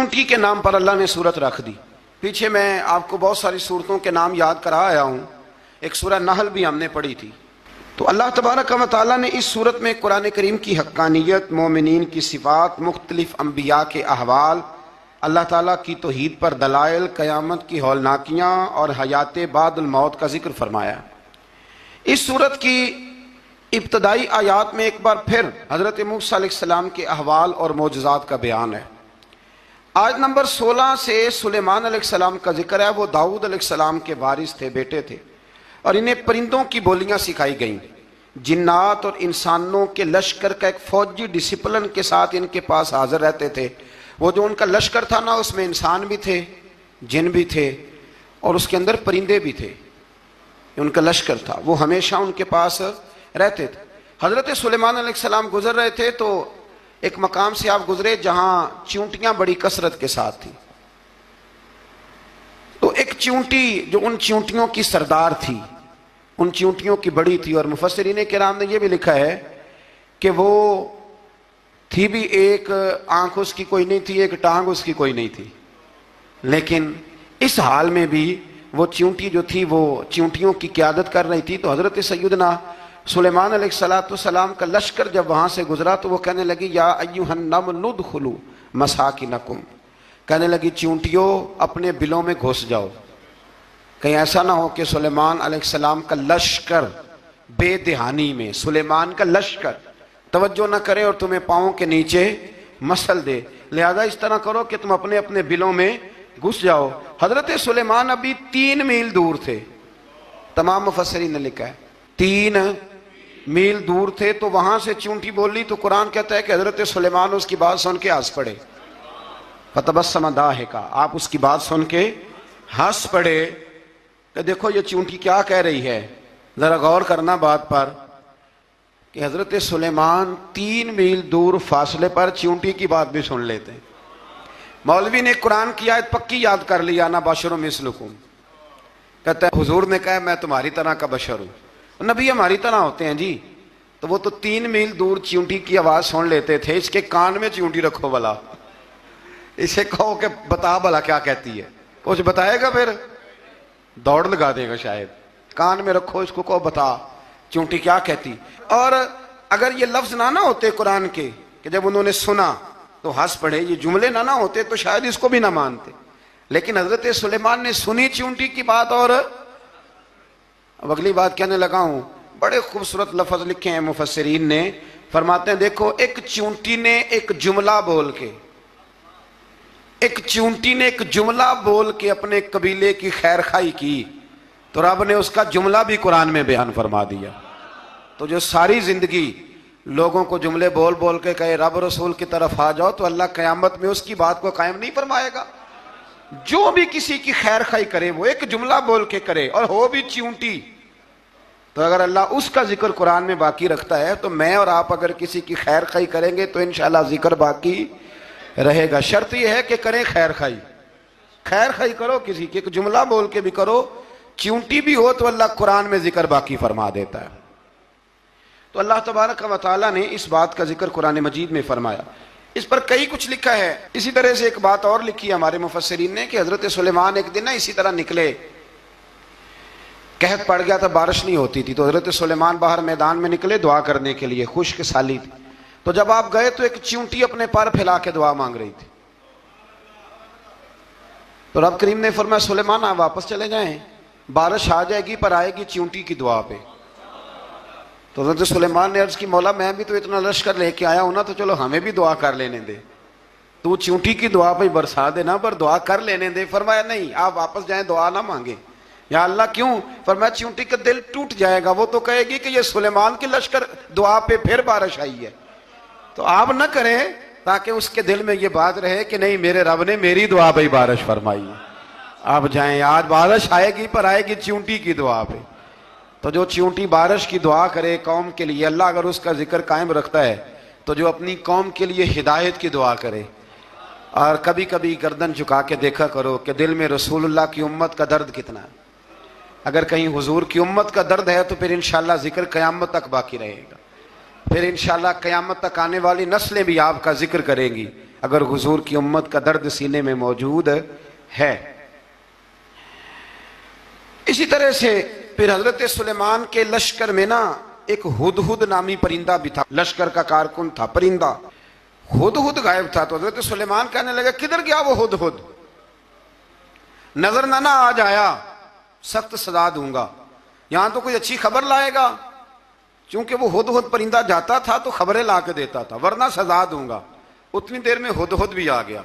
چونٹی کے نام پر اللہ نے سورت رکھ دی. پیچھے میں آپ کو بہت ساری سورتوں کے نام یاد کرا آیا ہوں. ایک سورہ نحل بھی ہم نے پڑھی تھی. تو اللہ تبارک و تعالیٰ نے اس سورت میں قرآن کریم کی حقانیت، مومنین کی صفات، مختلف انبیاء کے احوال، اللہ تعالیٰ کی توحید پر دلائل، قیامت کی ہولناکیاں اور حیات بعد الموت کا ذکر فرمایا. اس سورت کی ابتدائی آیات میں ایک بار پھر حضرت موسیٰ علیہ السلام کے احوال اور معجزات کا بیان ہے. آیت نمبر 16 سے سلیمان علیہ السلام کا ذکر ہے. وہ داؤد علیہ السلام کے وارث تھے، بیٹے تھے، اور انہیں پرندوں کی بولیاں سکھائی گئیں. جنات اور انسانوں کے لشکر کا ایک فوجی ڈسپلن کے ساتھ ان کے پاس حاضر رہتے تھے. وہ جو ان کا لشکر تھا نا، اس میں انسان بھی تھے، جن بھی تھے، اور اس کے اندر پرندے بھی تھے. ان کا لشکر تھا، وہ ہمیشہ ان کے پاس رہتے تھے. حضرت سلیمان علیہ السلام گزر رہے تھے تو ایک مقام سے آپ گزرے جہاں چونٹیاں بڑی کثرت کے ساتھ تھیں. تو ایک چونٹی جو ان چونٹیوں کی سردار تھی، ان چونٹیوں کی بڑی تھی، اور مفسرین کرام نے یہ بھی لکھا ہے کہ وہ تھی بھی ایک آنکھ اس کی کوئی نہیں تھی، ایک ٹانگ اس کی کوئی نہیں تھی، لیکن اس حال میں بھی وہ چونٹی جو تھی وہ چونٹیوں کی قیادت کر رہی تھی. تو حضرت سیدنا سلیمان علیہ السلام کا لشکر جب وہاں سے گزرا تو وہ کہنے لگی یا ایھا النمل ادخلوا مساکنکم، کہنے لگی چونٹیوں اپنے بلوں میں گھس جاؤ. کہیں ایسا نہ ہو کہ سلیمان علیہ السلام کا لشکر بے دہانی میں، سلیمان کا لشکر توجہ نہ کرے اور تمہیں پاؤں کے نیچے مسل دے. لہذا اس طرح کرو کہ تم اپنے اپنے بلوں میں گھس جاؤ. حضرت سلیمان ابھی 3 میل دور تھے. تمام مفسرین نے لکھا ہے 3 میل دور تھے. تو وہاں سے چونٹی بولی تو قرآن کہتا ہے کہ حضرت سلیمان اس کی بات سن کے ہنس پڑے. فتبسم ضاحکا، آپ اس کی بات سن کے ہنس پڑے کہ دیکھو یہ چونٹی کیا کہہ رہی ہے. ذرا غور کرنا بات پر کہ حضرت سلیمان 3 میل دور فاصلے پر چونٹی کی بات بھی سن لیتے. مولوی نے قرآن کی آیت پکی یاد کر لی، انا بشر مثلکم. کہتا ہے حضور نے کہا میں تمہاری طرح کا بشر ہوں. نبی ہماری طرح ہوتے ہیں جی. تو وہ تو 3 میل دور چونٹی کی آواز سن لیتے تھے. اس کے کان میں چونٹی رکھو بلا، اسے کہو کہ بتا بلا کیا کہتی ہے. کچھ بتائے گا پھر دوڑ لگا دے گا شاید. کان میں رکھو، اس کو کہو بتا چونٹی کیا کہتی. اور اگر یہ لفظ نہ ہوتے قرآن کے کہ جب انہوں نے سنا تو ہنس پڑے، یہ جملے نہ ہوتے تو شاید اس کو بھی نہ مانتے. لیکن حضرت سلیمان نے سنی چونٹی کی بات. اور اب اگلی بات کہنے لگا ہوں. بڑے خوبصورت لفظ لکھے ہیں مفسرین نے. فرماتے ہیں دیکھو ایک چونٹی نے ایک جملہ بول کے اپنے قبیلے کی خیر خواہی کی تو رب نے اس کا جملہ بھی قرآن میں بیان فرما دیا. تو جو ساری زندگی لوگوں کو جملے بول بول کے کہے رب رسول کی طرف آ جاؤ، تو اللہ قیامت میں اس کی بات کو قائم نہیں فرمائے گا. جو بھی کسی کی خیر خواہی کرے وہ ایک جملہ بول کے کرے اور ہو بھی چونٹی. تو اگر اللہ اس کا ذکر قرآن میں باقی رکھتا ہے تو میں اور آپ اگر کسی کی خیر خواہی کریں گے تو انشاءاللہ ذکر باقی رہے گا. شرط یہ ہے کہ کریں خیر خواہی. خیر خواہی کرو کسی کی، ایک جملہ بول کے بھی کرو، چونٹی بھی ہو تو اللہ قرآن میں ذکر باقی فرما دیتا ہے. تو اللہ تبارک و تعالیٰ نے اس بات کا ذکر قرآن مجید میں فرمایا. اس پر کئی کچھ لکھا ہے. اسی طرح سے ایک بات اور لکھی ہے ہمارے مفسرین نے کہ حضرت سلیمان ایک دن اسی طرح نکلے، قحط پڑ گیا تھا، بارش نہیں ہوتی تھی. تو حضرت سلیمان باہر میدان میں نکلے دعا کرنے کے لیے، خشک سالی تھی. تو جب آپ گئے تو ایک چونٹی اپنے پر پھیلا کے دعا مانگ رہی تھی. تو رب کریم نے فرمایا سلیمان آپ واپس چلے جائیں، بارش آ جائے گی پر آئے گی چونٹی کی دعا پہ. تو حضرت سلیمان نے عرض کی مولا میں بھی تو اتنا لشکر لے کے آیا ہوں نا، تو چلو ہمیں بھی دعا کر لینے دے. تو چونٹی کی دعا پہ برسا دینا پر دعا کر لینے دے. فرمایا نہیں آپ واپس جائیں، دعا نہ مانگیں. یا اللہ کیوں؟ فرمایا چونٹی کا دل ٹوٹ جائے گا، وہ تو کہے گی کہ یہ سلیمان کی لشکر دعا پہ پھر بارش آئی ہے. تو آپ نہ کریں تاکہ اس کے دل میں یہ بات رہے کہ نہیں میرے رب نے میری دعا پہ بارش فرمائی ہے. آپ جائیں، آج بارش آئے گی پر آئے گی چونٹی کی دعا پہ. تو جو چونٹی بارش کی دعا کرے قوم کے لیے، اللہ اگر اس کا ذکر قائم رکھتا ہے تو جو اپنی قوم کے لیے ہدایت کی دعا کرے. اور کبھی کبھی گردن جھکا کے دیکھا کرو کہ دل میں رسول اللہ کی امت کا درد کتنا ہے. اگر کہیں حضور کی امت کا درد ہے تو پھر انشاءاللہ ذکر قیامت تک باقی رہے گا. پھر انشاءاللہ قیامت تک آنے والی نسلیں بھی آپ کا ذکر کریں گی. اگر حضور کی امت کا درد سینے میں موجود ہے۔ اسی طرح سے پھر حضرت سلیمان کے لشکر میں نا ایک ہدہد نامی پرندہ بھی تھا، لشکر کا کارکن تھا پرندہ۔ ہدہد غائب تھا تو حضرت سلیمان کہنے لگا کدھر گیا وہ ہدہد؟ نظر نہ آج آیا، سخت سزا دوں گا، یہاں تو کوئی اچھی خبر لائے گا، چونکہ وہ ہدہد پرندہ جاتا تھا تو خبریں لا کے دیتا تھا، ورنہ سزا دوں گا۔ اتنی دیر میں ہدہد بھی آ گیا۔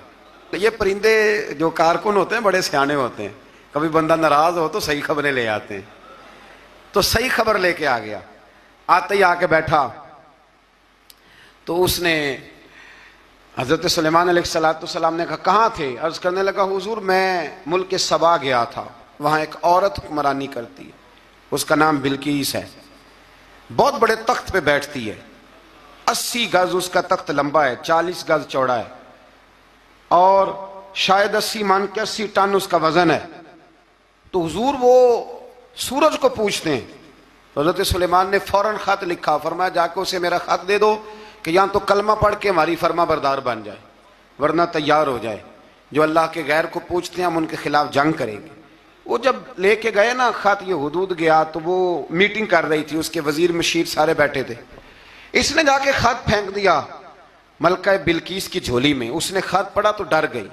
یہ پرندے جو کارکن ہوتے ہیں بڑے سیانے ہوتے ہیں، کبھی بندہ ناراض ہو تو صحیح خبریں لے آتے ہیں، تو صحیح خبر لے کے آ گیا۔ آتے ہی آ کے بیٹھا تو اس نے حضرت سلیمان علیہ السلام نے کہا کہاں تھے؟ عرض کرنے لگا حضور میں ملک سبا گیا تھا، وہاں ایک عورت حکمرانی کرتی ہے، اس کا نام بلقیس ہے، بہت بڑے تخت پہ بیٹھتی ہے، 80 گز اس کا تخت لمبا ہے، 40 گز چوڑا ہے، اور شاید 80 من کے 80 ٹن اس کا وزن ہے۔ تو حضور وہ سورج کو پوچھتے ہیں، تو حضرت سلیمان نے فوراً خط لکھا، فرمایا جا کے اسے میرا خط دے دو کہ یہاں تو کلمہ پڑھ کے ہماری فرما بردار بن جائے، ورنہ تیار ہو جائے، جو اللہ کے غیر کو پوچھتے ہیں ہم ان کے خلاف جنگ کریں گے۔ وہ جب لے کے گئے نا خط، یہ حدود گیا تو وہ میٹنگ کر رہی تھی، اس کے وزیر مشیر سارے بیٹھے تھے، اس نے جا کے خط پھینک دیا ملکہ بلقیس کی جھولی میں۔ اس نے خط پڑھا تو ڈر گئی،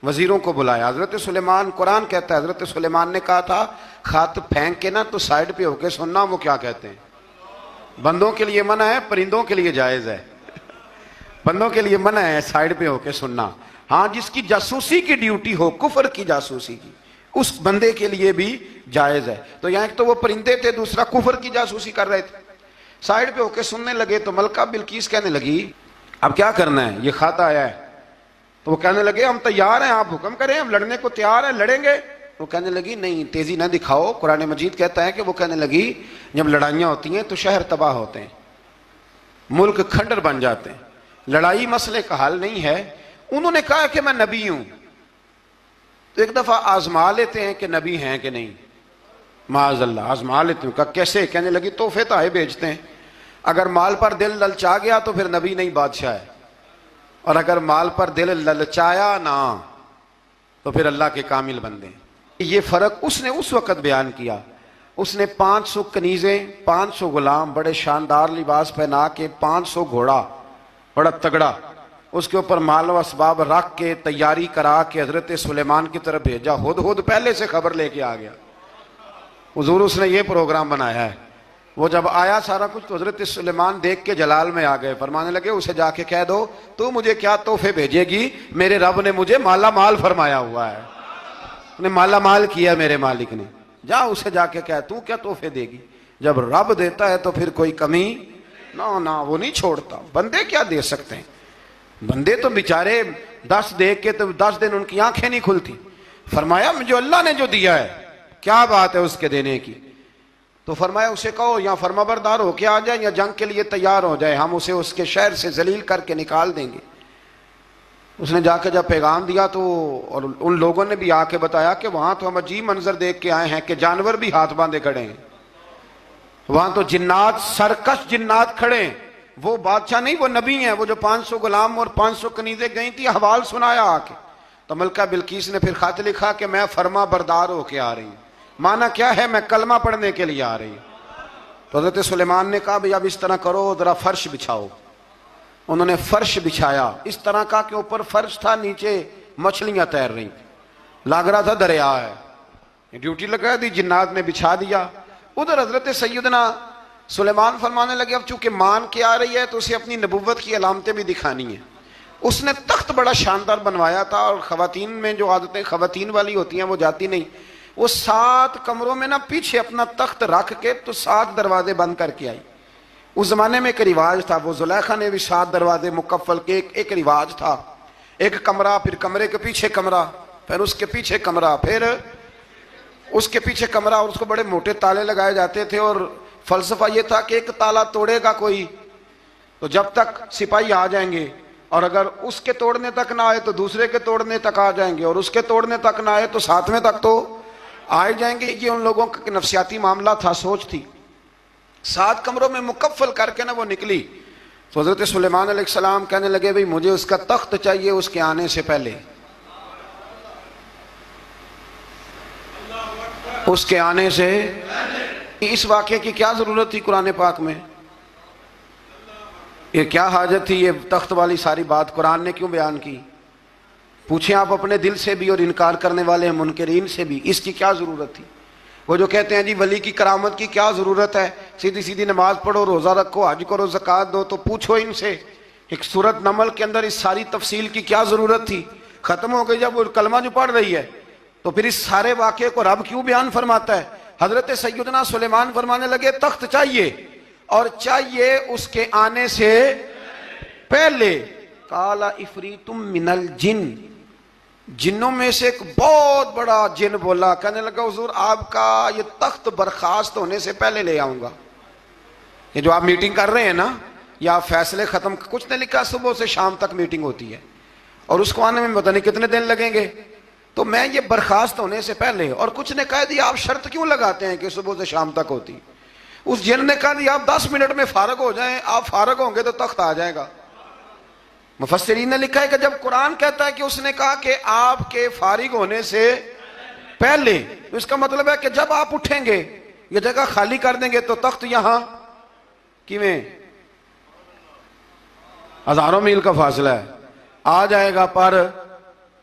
وزیروں کو بلایا۔ حضرت سلیمان، قرآن کہتا ہے حضرت سلیمان نے کہا تھا خط پھینک کے نا تو سائڈ پہ ہو کے سننا وہ کیا کہتے ہیں۔ بندوں کے لیے منع ہے، پرندوں کے لیے جائز ہے۔ بندوں کے لیے منع ہے سائڈ پہ ہو کے سننا، ہاں جس کی جاسوسی کی ڈیوٹی ہو، کفر کی جاسوسی کی، اس بندے کے لیے بھی جائز ہے۔ تو یہاں ایک تو وہ پرندے تھے، دوسرا کفر کی جاسوسی کر رہے تھے، سائڈ پہ ہو کے سننے لگے۔ تو ملکہ بلقیس کہنے لگی اب کیا کرنا ہے، یہ خط آیا ہے۔ تو وہ کہنے لگے ہم تیار ہیں، آپ حکم کریں، ہم لڑنے کو تیار ہیں، لڑیں گے۔ وہ کہنے لگی نہیں تیزی نہ دکھاؤ، قرآن مجید کہتا ہے کہ وہ کہنے لگی جب لڑائیاں ہوتی ہیں تو شہر تباہ ہوتے ہیں، ملک کھنڈر بن جاتے ہیں، لڑائی مسئلے کا حل نہیں ہے۔ انہوں نے کہا کہ میں نبی ہوں، تو ایک دفعہ آزما لیتے ہیں کہ نبی ہیں کہ نہیں، معاذ اللہ آزما لیتے ہیں۔ کہا کیسے؟ کہنے لگی تحفے تحائف بھیجتے ہیں، اگر مال پر دل للچا گیا تو پھر نبی نہیں بادشاہ ہے، اور اگر مال پر دل للچایا نہ تو پھر اللہ کے کامل بندے ہیں۔ یہ فرق اس نے اس وقت بیان کیا۔ اس نے 500 کنیزیں، 500 غلام، بڑے شاندار لباس پہنا کے، 500 گھوڑا بڑا تگڑا، اس کے اوپر مال و اسباب رکھ کے تیاری کرا کے حضرت سلیمان کی طرف بھیجا۔ ہدہد پہلے سے خبر لے کے آ گیا، حضور اس نے یہ پروگرام بنایا ہے۔ وہ جب آیا سارا کچھ تو حضرت سلیمان دیکھ کے جلال میں آ گئے، فرمانے لگے اسے جا کے کہہ دو تو مجھے کیا تحفے بھیجے گی، میرے رب نے مجھے مالا مال فرمایا ہوا ہے، انہیں مالا مال کیا میرے مالک نے، جا اسے جا کے کہہ تو کیا تحفے دے گی۔ جب رب دیتا ہے تو پھر کوئی کمی نہ وہ نہیں چھوڑتا۔ بندے کیا دے سکتے ہیں، بندے تو بیچارے 10 دیکھ کے تو 10 دن ان کی آنکھیں نہیں کھلتی۔ فرمایا جو اللہ نے جو دیا ہے کیا بات ہے اس کے دینے کی۔ تو فرمایا اسے کہو یا فرما بردار ہو کے آ جائے یا جنگ کے لیے تیار ہو جائے، ہم اسے اس کے شہر سے ذلیل کر کے نکال دیں گے۔ اس نے جا کے جب پیغام دیا تو اور ان لوگوں نے بھی آ کے بتایا کہ وہاں تو ہم عجیب منظر دیکھ کے آئے ہیں کہ جانور بھی ہاتھ باندھے کھڑے ہیں، وہاں تو جنات، سرکش جنات کھڑے ہیں، وہ بادشاہ نہیں وہ نبی ہیں۔ وہ جو 500 غلام اور 500 کنیزیں گئی تھی، حوال سنایا آ کے۔ تو ملکہ بلقیس نے پھر خط لکھا کہ میں فرما بردار ہو کے آ رہی ہوں۔ معنی کیا ہے؟ میں کلمہ پڑھنے کے لیے آ رہی ہوں۔ تو حضرت سلیمان نے کہا بھئی اب اس طرح کرو، ذرا فرش بچھاؤ۔ انہوں نے فرش بچھایا، اس طرح کا کہ اوپر فرش تھا، نیچے مچھلیاں تیر رہی، لگ رہا تھا دریا ہے۔ ڈیوٹی لگا دی، جنات نے بچھا دیا۔ ادھر حضرت سیدنا سلیمان فرمانے لگے اب چونکہ مان کے آ رہی ہے تو اسے اپنی نبوت کی علامتیں بھی دکھانی ہیں۔ اس نے تخت بڑا شاندار بنوایا تھا، اور خواتین میں جو عادتیں خواتین والی ہوتی ہیں وہ جاتی نہیں، وہ 7 کمروں میں نا پیچھے اپنا تخت رکھ کے تو 7 دروازے بند کر کے آئی۔ اس زمانے میں ایک رواج تھا، وہ زلیخا نے بھی 7 دروازے مکفل کے ایک رواج تھا، ایک کمرہ، پھر کمرے کے پیچھے کمرہ، پھر اس کے پیچھے کمرہ، پھر اس کے پیچھے کمرہ، اور اس کو بڑے موٹے تالے لگائے جاتے تھے۔ اور فلسفہ یہ تھا کہ ایک تالا توڑے گا کوئی تو جب تک سپاہی آ جائیں گے، اور اگر اس کے توڑنے تک نہ آئے تو دوسرے کے توڑنے تک آ جائیں گے، اور اس کے توڑنے تک نہ آئے تو 7ویں تک تو آئے جائیں گے۔ یہ ان لوگوں کا نفسیاتی معاملہ تھا، سوچ تھی۔ 7 کمروں میں مکفل کر کے نا وہ نکلی، تو حضرت سلیمان علیہ السلام کہنے لگے بھئی مجھے اس کا تخت چاہیے اس کے آنے سے پہلے، اس کے آنے سے۔ اس واقعے کی کیا ضرورت تھی قرآن پاک میں؟ یہ کیا حاجت تھی یہ تخت والی ساری بات قرآن نے کیوں بیان کی؟ پوچھیں آپ اپنے دل سے بھی اور انکار کرنے والے منکرین سے بھی، اس کی کیا ضرورت تھی؟ وہ جو کہتے ہیں جی ولی کی کرامت کی کیا ضرورت ہے، سیدھی سیدھی نماز پڑھو، روزہ رکھو، حج کرو، زکوٰۃ دو، تو پوچھو ان سے ایک سورۃ نمل کے اندر اس ساری تفصیل کی کیا ضرورت تھی؟ ختم ہو گئی جب وہ کلمہ جو پڑھ رہی ہے، تو پھر اس سارے واقعے کو رب کیوں بیان فرماتا ہے؟ حضرت سیدنا سلیمان فرمانے لگے تخت چاہیے، اور چاہیے اس کے آنے سے پہلے۔ قال عفریت من الجن، جنوں میں سے ایک بہت بڑا جن بولا، کہنے لگا حضور آپ کا یہ تخت برخاست ہونے سے پہلے لے آؤں گا۔ یہ جو آپ میٹنگ کر رہے ہیں نا، یا آپ فیصلے ختم، کچھ نے لکھا صبح سے شام تک میٹنگ ہوتی ہے اور اس کو آنے میں پتہ نہیں کتنے دن لگیں گے، تو میں یہ برخاست ہونے سے پہلے، اور کچھ نے کہہ دیا آپ شرط کیوں لگاتے ہیں کہ صبح سے شام تک ہوتی؟ اس جن نے کہا دیا آپ 10 منٹ میں فارغ ہو جائیں، آپ فارغ ہوں گے تو تخت آ جائے گا۔ مفسرین نے لکھا ہے کہ جب قرآن کہتا ہے کہ اس نے کہا کہ آپ کے فارغ ہونے سے پہلے، تو اس کا مطلب ہے کہ جب آپ اٹھیں گے، یہ جگہ خالی کر دیں گے تو تخت یہاں کیویں ہزاروں میل کا فاصلہ ہے، آ جائے گا، پر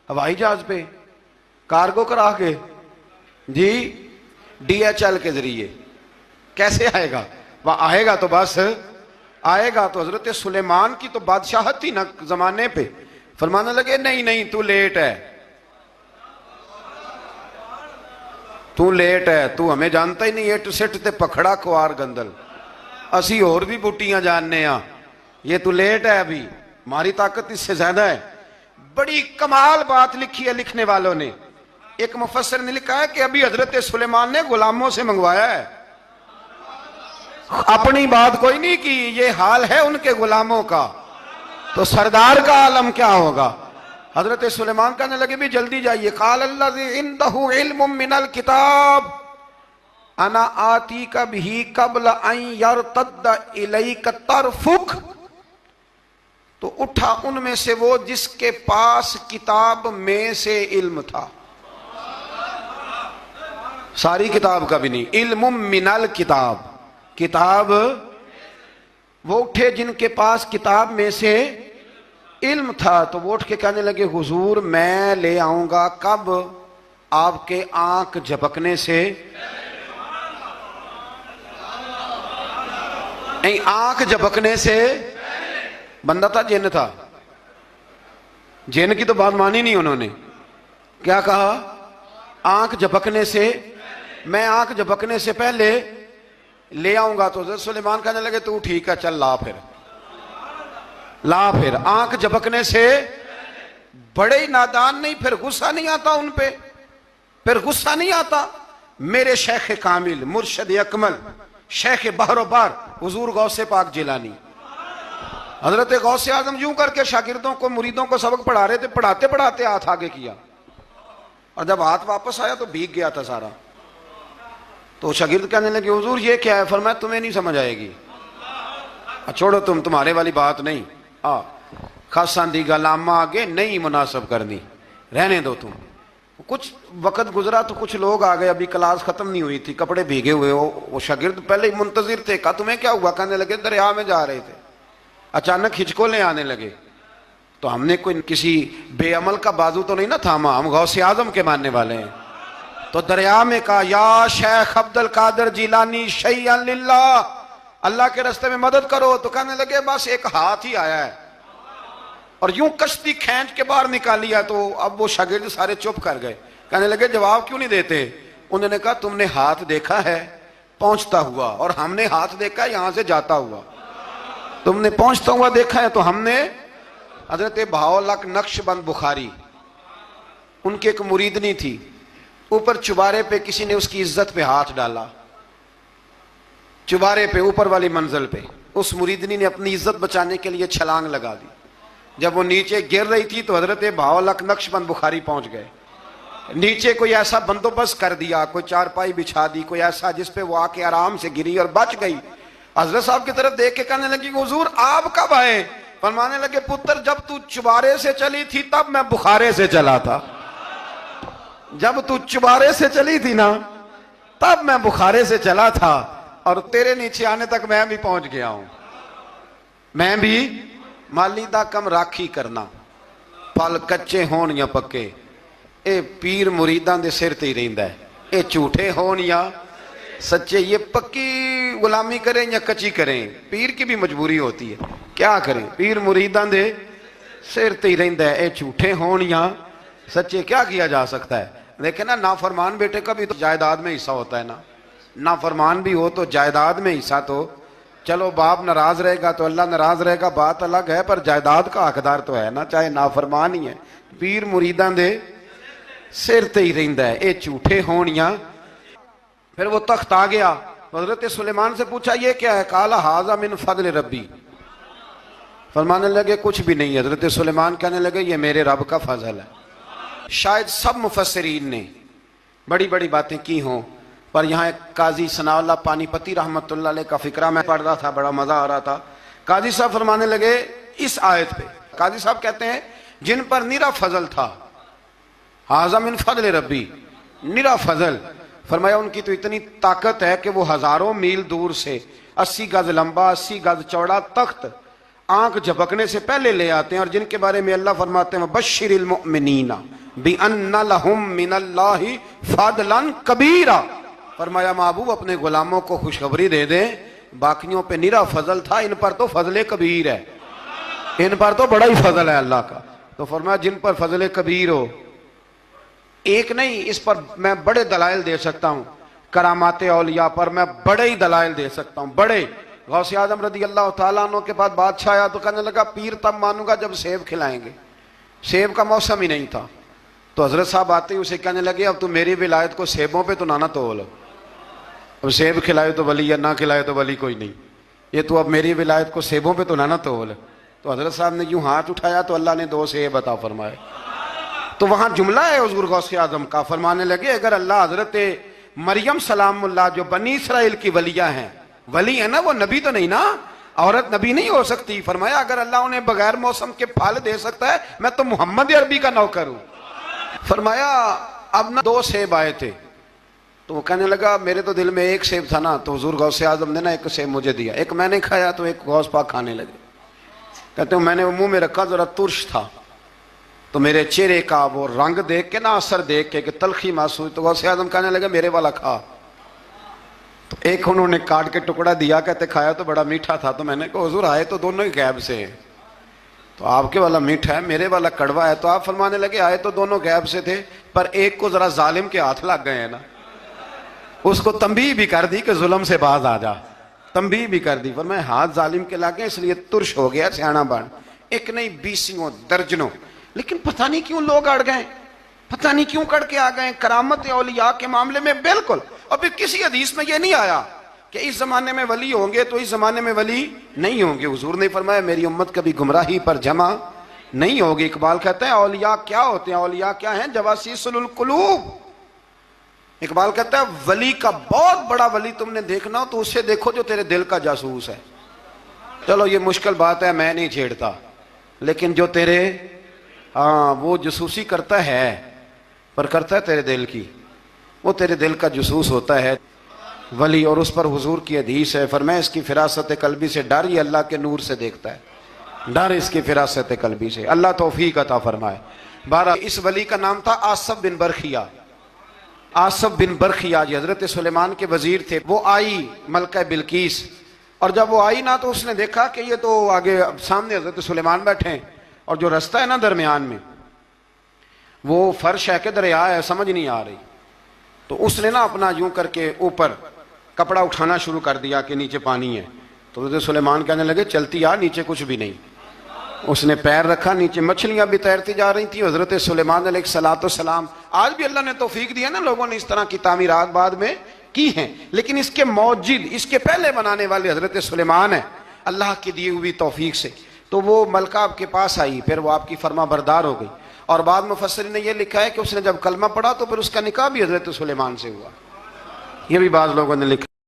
ہوائی جہاز پہ کارگو کرا کے، جی DHL کے ذریعے کیسے آئے گا؟ وہ آئے گا تو بس آئے گا۔ تو حضرت سلیمان کی تو بادشاہت تھی نا زمانے پہ، فرمانے لگے نہیں نہیں تو لیٹ ہے، تو لیٹ ہے، تو ہمیں جانتا ہی نہیں، ایٹ سٹ تے پکھڑا کوار گندل، اسی اور بھی بوٹیاں جاننے ہاں، یہ تو لیٹ ہے، ابھی ہماری طاقت اس سے زیادہ ہے۔ بڑی کمال بات لکھی ہے لکھنے والوں نے۔ ایک مفسر نے لکھا ہے کہ ابھی حضرت سلیمان نے غلاموں سے منگوایا ہے، اپنی بات کوئی نہیں کی، یہ حال ہے ان کے غلاموں کا، تو سردار کا عالم کیا ہوگا؟ حضرت سلیمان کہنے لگے بھی جلدی جائیے۔ قال الذی عندہ علم من الکتاب انا آتیک بہ قبل ان یرتد الیک طرفک، تو اٹھا ان میں سے وہ جس کے پاس کتاب میں سے علم تھا، ساری کتاب کا بھی نہیں، علم من الکتاب، کتاب، وہ اٹھے جن کے پاس کتاب میں سے علم تھا، تو وہ اٹھ کے کہنے لگے حضور میں لے آؤں گا، کب؟ آپ کے آنکھ جھپکنے سے، نہیں آنکھ جھپکنے سے، بندہ تھا جن تھا؟ جن کی تو بات مانی نہیں انہوں نے، کیا کہا؟ آنکھ جھپکنے سے، میں آنکھ جھپکنے سے پہلے لے آؤں گا۔ تو حضرت سلیمان کہنے لگے تو ٹھیک ہے چل لا پھر، لا پھر۔ آنکھ جھپکنے سے بڑے ہی نادان نہیں، پھر غصہ نہیں آتا ان پہ، پھر غصہ نہیں آتا۔ میرے شیخ کامل، مرشد اکمل، شیخ بحر و بار، حضور غوث پاک جیلانی، حضرت غوث اعظم یوں کر کے شاگردوں کو، مریدوں کو سبق پڑھا رہے تھے، پڑھاتے پڑھاتے ہاتھ آگے کیا، اور جب ہاتھ واپس آیا تو بھیگ گیا تھا سارا۔ تو شاگرد کہنے لگے حضور یہ کیا ہے؟ فرمایا تمہیں نہیں سمجھ آئے گی، چھوڑو تمہارے والی بات نہیں، خاصان دی گلاما آگے نہیں مناسب کرنی، رہنے دو تم۔ کچھ وقت گزرا تو کچھ لوگ آ گئے، ابھی کلاس ختم نہیں ہوئی تھی، کپڑے بھیگے ہوئے ہو، وہ شاگرد پہلے ہی منتظر تھے، کہا تمہیں کیا ہوا؟ کہنے لگے دریا میں جا رہے تھے، اچانک ہچکولیں آنے لگے، تو ہم نے کوئی کسی بے عمل کا بازو تو نہیں نہ تھاما، ہم غوث اعظم کے ماننے والے ہیں، تو دریا میں کہا یا شیخ عبد القادر جیلانی شیئا للہ، اللہ کے راستے میں مدد کرو۔ تو کہنے لگے بس ایک ہاتھ ہی آیا ہے، اور یوں کشتی کھینچ کے باہر نکالی ہے۔ تو اب وہ شاگرد سارے چپ کر گئے، کہنے لگے جواب کیوں نہیں دیتے؟ انہوں نے کہا تم نے ہاتھ دیکھا ہے پہنچتا ہوا، اور ہم نے ہاتھ دیکھا ہے یہاں سے جاتا ہوا، تم نے پہنچتا ہوا دیکھا ہے، تو ہم نے۔ حضرت بہاؤالحق نقشبند بخاری، ان کی ایک مریدنی تھی، اوپر چبارے پہ کسی نے اس کی عزت پہ ہاتھ ڈالا، چبارے پہ اوپر والی منزل پہ، اس مریدنی نے اپنی عزت بچانے کے لیے چھلانگ لگا دی، جب وہ نیچے گر رہی تھی تو حضرت بہاؤالحق نقشبند بخاری پہنچ گئے، نیچے کوئی ایسا بندوبست کر دیا، کوئی چارپائی بچھا دی، کوئی ایسا جس پہ وہ آ کے آرام سے گری اور بچ گئی۔ حضرت صاحب کی طرف دیکھ کے کہنے لگی حضور آپ کب آئے؟ فرمانے لگے پتر جب تو چبارے سے چلی تھی تب میں بخارے سے چلا تھا، جب تو چبارے سے چلی تھی نا تب میں بخارے سے چلا تھا، اور تیرے نیچے آنے تک میں بھی پہنچ گیا ہوں۔ میں بھی مالی دا کم راکھی کرنا، پھل کچے ہون یا پکے، اے پیر مریداں دے سر تے ہی رہندا ہے، اے جھوٹے ہون یا سچے، یہ پکی غلامی کریں یا کچی کریں، پیر کی بھی مجبوری ہوتی ہے، کیا کریں، پیر مریداں دے سر تے ہی رہندا ہے، اے جھوٹے ہون یا سچے، کیا کیا جا سکتا ہے۔ لیکن نا نافرمان بیٹے کا بھی تو جائیداد میں حصہ ہوتا ہے نا، نافرمان بھی ہو تو جائیداد میں حصہ تو، چلو باپ ناراض رہے گا تو اللہ ناراض رہے گا، بات الگ ہے، پر جائیداد کا حقدار تو ہے نا، چاہے نافرمان ہی ہے۔ پیر مریداں دے سر تے ہی رہندا ہے، اے جھوٹے ہون یا۔ پھر وہ تخت آ گیا، حضرت سلیمان سے پوچھا یہ کیا ہے؟ قال ھذا من فضل ربی، فرمانے لگے کچھ بھی نہیں۔ حضرت سلیمان کہنے لگے یہ میرے رب کا فضل ہے۔ شاید سب مفسرین نے بڑی بڑی باتیں کی ہوں، پر یہاں ایک قاضی ثناء اللہ پانی پتی رحمت اللہ علیہ کا فقرہ میں پڑھ رہا تھا، بڑا مزہ آ رہا تھا۔ قاضی صاحب فرمانے لگے اس آیت پہ، قاضی صاحب کہتے ہیں جن پر نرا فضل تھا، ھذا من فضل ربی، نرا فضل، فرمایا ان کی تو اتنی طاقت ہے کہ وہ ہزاروں میل دور سے 80 گز لمبا 80 گز چوڑا تخت آنکھ جھپکنے سے پہلے لے آتے ہیں، اور جن کے بارے میں اللہ فرماتے ہیں بشر المؤمنین بِأَنَّ لَهُم مِّنَ اللَّهِ فَضْلًا كَبِيرًا، فرمایا محبوب اپنے غلاموں کو خوشخبری دے دیں باقیوں پہ نرا فضل تھا، ان پر تو فضل کبیر ہے، ان پر تو بڑا ہی فضل ہے اللہ کا۔ تو فرمایا جن پر فضل کبیر ہو، ایک نہیں، اس پر میں بڑے دلائل دے سکتا ہوں، کرامات اولیاء پر میں بڑے ہی دلائل دے سکتا ہوں، بڑے۔ غوث اعظم رضی اللہ تعالیٰ عنہ کے پاس بادشاہ آیا تو کہنے لگا پیر تب مانوں گا جب سیب کھلائیں گے، سیب کا موسم ہی نہیں تھا۔ تو حضرت صاحب آتے ہی اسے کہنے لگے اب تو میری ولایت کو سیبوں پہ تو نہ تول، اب سیب کھلائے تو ولی یا نہ کھلائے تو ولی کوئی نہیں، یہ تو اب میری ولایت کو سیبوں پہ تو نہ تول۔ تو حضرت صاحب نے یوں ہاتھ اٹھایا تو اللہ نے 2 سیب عطا فرمائے۔ تو وہاں جملہ ہے حضور غوث اعظم کا، فرمانے لگے اگر اللہ حضرت مریم سلام اللہ جو بنی اسرائیل کی ولیہ ہیں، ولی ہے نا، وہ نبی تو نہیں نا، عورت نبی نہیں ہو سکتی، فرمایا اگر اللہ انہیں بغیر موسم کے پھل دے سکتا ہے میں تو محمد عربی کا نوکر ہوں۔ فرمایا اب نہ 2 سیب آئے تھے، تو وہ کہنے لگا میرے تو دل میں 1 سیب تھا نا، تو حضور غوث اعظم نے نا 1 سیب مجھے دیا، 1 میں نے کھایا تو 1 غوث پاک کھانے لگے۔ کہتے ہیں میں نے منہ میں رکھا ذرا ترش تھا، تو میرے چہرے کا وہ رنگ دیکھ کے نا، اثر دیکھ کے کہ تلخی محسوس، تو غوث اعظم کہنے لگے میرے والا کھا۔ تو 1 انہوں نے کاٹ کے ٹکڑا دیا، کہتے کھایا تو بڑا میٹھا تھا، تو میں نے کہا حضور آئے تو دونوں ہی غیب سے ہیں، تو آپ کے والا میٹھا ہے میرے والا کڑوا ہے۔ تو آپ فرمانے لگے آئے تو دونوں غیب سے تھے، پر ایک کو ذرا ظالم کے ہاتھ لگ گئے ہیں نا، اس کو تنبیہ بھی کر دی کہ ظلم سے باز آ جا، تنبیہ بھی کر دی، فرمایا ہاتھ ظالم کے لگ گئے اس لیے ترش ہو گیا، سیانا بن۔ 1 نہیں 20 درجنوں، لیکن پتہ نہیں کیوں لوگ اڑ گئے، پتہ نہیں کیوں کڑ کے آ گئے کرامت اولیاء کے معاملے میں بالکل۔ اور پھر کسی حدیث میں یہ نہیں آیا کہ اس زمانے میں ولی ہوں گے تو اس زمانے میں ولی نہیں ہوں گے۔ حضور نے فرمایا میری امت کبھی گمراہی پر جمع نہیں ہوگی۔ اقبال کہتا ہے اولیاء کیا ہوتے ہیں؟ اولیاء کیا ہیں؟ جواسیس القلوب۔ اقبال کہتا ہے ولی کا بہت بڑا ولی تم نے دیکھنا ہو تو اسے دیکھو جو تیرے دل کا جاسوس ہے۔ چلو یہ مشکل بات ہے، میں نہیں چھیڑتا، لیکن جو تیرے وہ جاسوسی کرتا ہے، پر کرتا ہے تیرے دل کی، وہ تیرے دل کا جاسوس ہوتا ہے ولی۔ اور اس پر حضور کی حدیث ہے، فرمایا اس کی فراست قلبی سے ڈر، یہ اللہ کے نور سے دیکھتا ہے، ڈر اس کی فراست قلبی سے، اللہ توفیق عطا فرمائے۔ 12 اس ولی کا نام تھا آصف بن برخیہ۔ آصف بن برخیہ یہ حضرت سلیمان کے وزیر تھے۔ وہ آئی ملکہ بلقیس، اور جب وہ آئی نا تو اس نے دیکھا کہ یہ تو آگے سامنے حضرت سلیمان بیٹھے ہیں، اور جو رستہ ہے نا درمیان میں وہ فرش ہے کہ دریا ہے سمجھ نہیں آ رہی، تو اس نے نا اپنا یوں کر کے اوپر کپڑا اٹھانا شروع کر دیا کہ نیچے پانی ہے۔ تو حضرت سلیمان کہنے لگے چلتی آ، نیچے کچھ بھی نہیں۔ اس نے پیر رکھا، نیچے مچھلیاں بھی تیرتی جا رہی تھیں۔ حضرت سلیمان علیہ الصلوۃ والسلام، آج بھی اللہ نے توفیق دیا نا، لوگوں نے اس طرح کی تعمیرات بعد میں کی ہیں، لیکن اس کے موجد، اس کے پہلے بنانے والے حضرت سلیمان ہیں اللہ کی دی ہوئی توفیق سے۔ تو وہ ملکہ آپ کے پاس آئی، پھر وہ آپ کی فرما بردار ہو گئی، اور بعد مفسرین نے یہ لکھا ہے کہ اس نے جب کلمہ پڑھا تو پھر اس کا نکاح بھی حضرت سلیمان سے ہوا، یہ بھی بعض لوگوں نے لکھا۔